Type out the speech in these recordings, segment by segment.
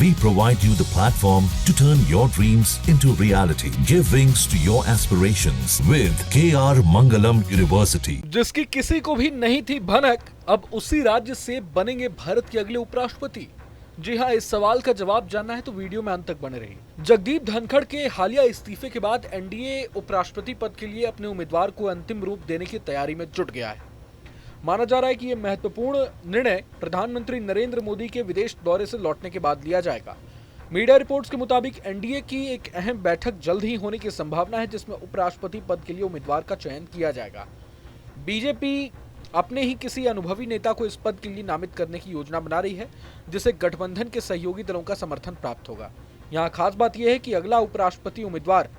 We provide you the platform to turn your dreams into reality. Give wings to your aspirations with KR Mangalam University. जिसकी किसी को भी नहीं थी भनक, अब उसी राज्य से बनेंगे भारत के अगले उपराष्ट्रपति। जी हाँ, इस सवाल का जवाब जानना है तो वीडियो में अंत तक बने रहिए। जगदीप धनखड़ के हालिया इस्तीफे के बाद एनडीए उपराष्ट्रपति पद के लिए अपने उम्मीदवार को अंतिम रूप देने की तैयारी में जुट गया है। माना जा रहा है कि यह महत्वपूर्ण निर्णय प्रधानमंत्री नरेंद्र मोदी के विदेश दौरे से लौटने के बाद लिया जाएगा। मीडिया रिपोर्ट्स के मुताबिक एनडीए की एक अहम बैठक जल्द ही होने की संभावना है, जिसमें उपराष्ट्रपति पद के लिए उम्मीदवार का चयन किया जाएगा। बीजेपी अपने ही किसी अनुभवी नेता को इस पद के लिए नामित करने की योजना बना रही है, जिसे गठबंधन के सहयोगी दलों का समर्थन प्राप्त होगा। यहाँ खास बात यह है कि अगला उपराष्ट्रपति उम्मीदवार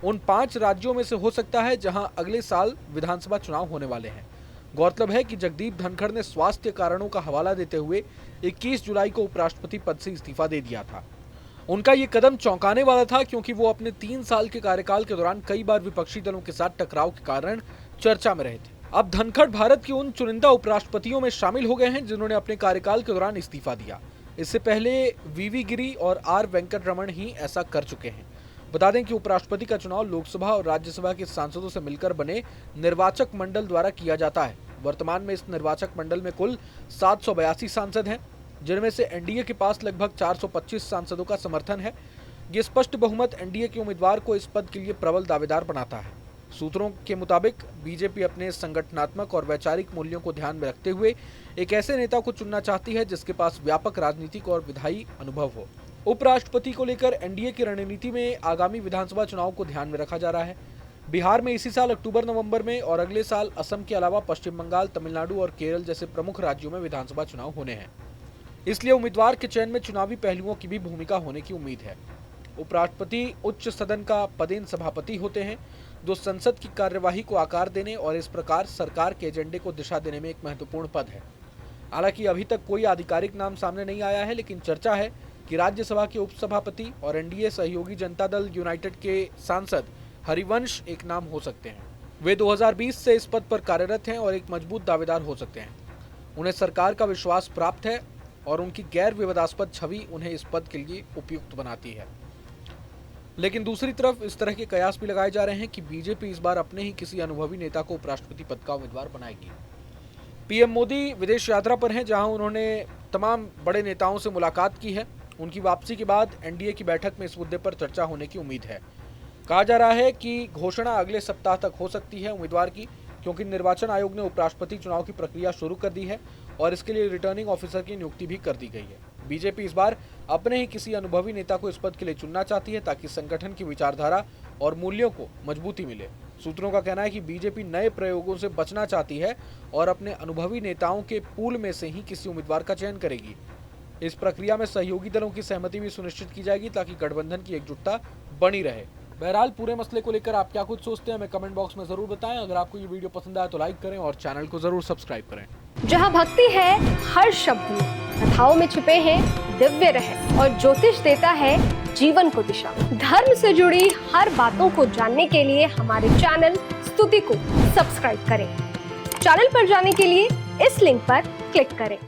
उन 5 राज्यों में से हो सकता है जहां अगले साल विधानसभा चुनाव होने वाले हैं। गौरतलब है कि जगदीप धनखड़ ने स्वास्थ्य कारणों का हवाला देते हुए 21 जुलाई को उपराष्ट्रपति पद से इस्तीफा दे दिया था। उनका ये कदम चौंकाने वाला था, क्योंकि वो अपने 3 साल के कार्यकाल के दौरान कई बार विपक्षी दलों के साथ टकराव के कारण चर्चा में रहे थे। अब धनखड़ भारत के उन चुनिंदा उपराष्ट्रपतियों में शामिल हो गए हैं जिन्होंने अपने कार्यकाल के दौरान इस्तीफा दिया। इससे पहले वीवी गिरी और आर वेंकटरमण ही ऐसा कर चुके हैं। बता दें कि उपराष्ट्रपति का चुनाव लोकसभा और राज्यसभा के सांसदों से मिलकर बने निर्वाचक मंडल द्वारा किया जाता है। वर्तमान में इस निर्वाचक मंडल में कुल 782 सांसद हैं, जिनमें से एनडीए के पास लगभग 425 सांसदों का समर्थन है। ये स्पष्ट बहुमत एनडीए के उम्मीदवार को इस पद के लिए प्रबल दावेदार बनाता है। सूत्रों के मुताबिक बीजेपी अपने संगठनात्मक और वैचारिक मूल्यों को ध्यान में रखते हुए एक ऐसे नेता को चुनना चाहती है जिसके पास व्यापक राजनीतिक और विधायी अनुभव हो। उपराष्ट्रपति को लेकर एनडीए की रणनीति में आगामी विधानसभा चुनाव को ध्यान में रखा जा रहा है। बिहार में इसी साल अक्टूबर-नवंबर में और अगले साल असम के अलावा पश्चिम बंगाल, तमिलनाडु और केरल जैसे प्रमुख राज्यों में विधानसभा चुनाव होने हैं। इसलिए उम्मीदवार के चयन में चुनावी पहलुओं की भी भूमिका होने की उम्मीद है। उपराष्ट्रपति उच्च सदन का पदेन सभापति होते हैं, जो संसद की कार्यवाही को आकार देने और इस प्रकार सरकार के एजेंडे को दिशा देने में एक महत्वपूर्ण पद है। हालांकि अभी तक कोई आधिकारिक नाम सामने नहीं आया है, लेकिन चर्चा है कि राज्यसभा के उपसभापति और एनडीए सहयोगी जनता दल यूनाइटेड के सांसद हरिवंश एक नाम हो सकते हैं। वे 2020 से इस पद पर कार्यरत हैं और एक मजबूत दावेदार हो सकते हैं। उन्हें सरकार का विश्वास प्राप्त है और उनकी गैर विवादास्पद छवि उन्हें इस पद के लिए उपयुक्त बनाती है। लेकिन दूसरी तरफ इस तरह के कयास भी लगाए जा रहे हैं कि बीजेपी इस बार अपने ही किसी अनुभवी नेता को उपराष्ट्रपति पद का उम्मीदवार बनाएगी। पीएम मोदी विदेश यात्रा पर हैं, जहां उन्होंने तमाम बड़े नेताओं से मुलाकात की है। उनकी वापसी के बाद एनडीए की बैठक में इस मुद्दे पर चर्चा होने की उम्मीद है। कहा जा रहा है कि घोषणा अगले सप्ताह तक हो सकती है उम्मीदवार की, क्योंकि निर्वाचन आयोग ने उपराष्ट्रपति चुनाव की प्रक्रिया शुरू कर दी है और इसके लिए रिटर्निंग ऑफिसर की नियुक्ति भी कर दी गई है। बीजेपी इस बार अपने ही किसी अनुभवी नेता को इस पद के लिए चुनना चाहती है, ताकि संगठन की विचारधारा और मूल्यों को मजबूती मिले। सूत्रों का कहना है कि बीजेपी नए प्रयोगों से बचना चाहती है और अपने अनुभवी नेताओं के पूल में से ही किसी उम्मीदवार का चयन करेगी। इस प्रक्रिया में सहयोगी दलों की सहमति भी सुनिश्चित की जाएगी, ताकि गठबंधन की एकजुटता बनी रहे। बहरहाल पूरे मसले को लेकर आप क्या कुछ सोचते हैं, हमें कमेंट बॉक्स में जरूर बताएं। अगर आपको ये वीडियो पसंद आया तो लाइक करें और चैनल को जरूर सब्सक्राइब करें। जहां भक्ति है हर शब्द में, कथाओं में छिपे हैं दिव्य रहस्य और ज्योतिष देता है जीवन को दिशा। धर्म से जुड़ी हर बातों को जानने के लिए हमारे चैनल स्तुति को सब्सक्राइब करें। चैनल पर जाने के लिए इस लिंक पर क्लिक करें।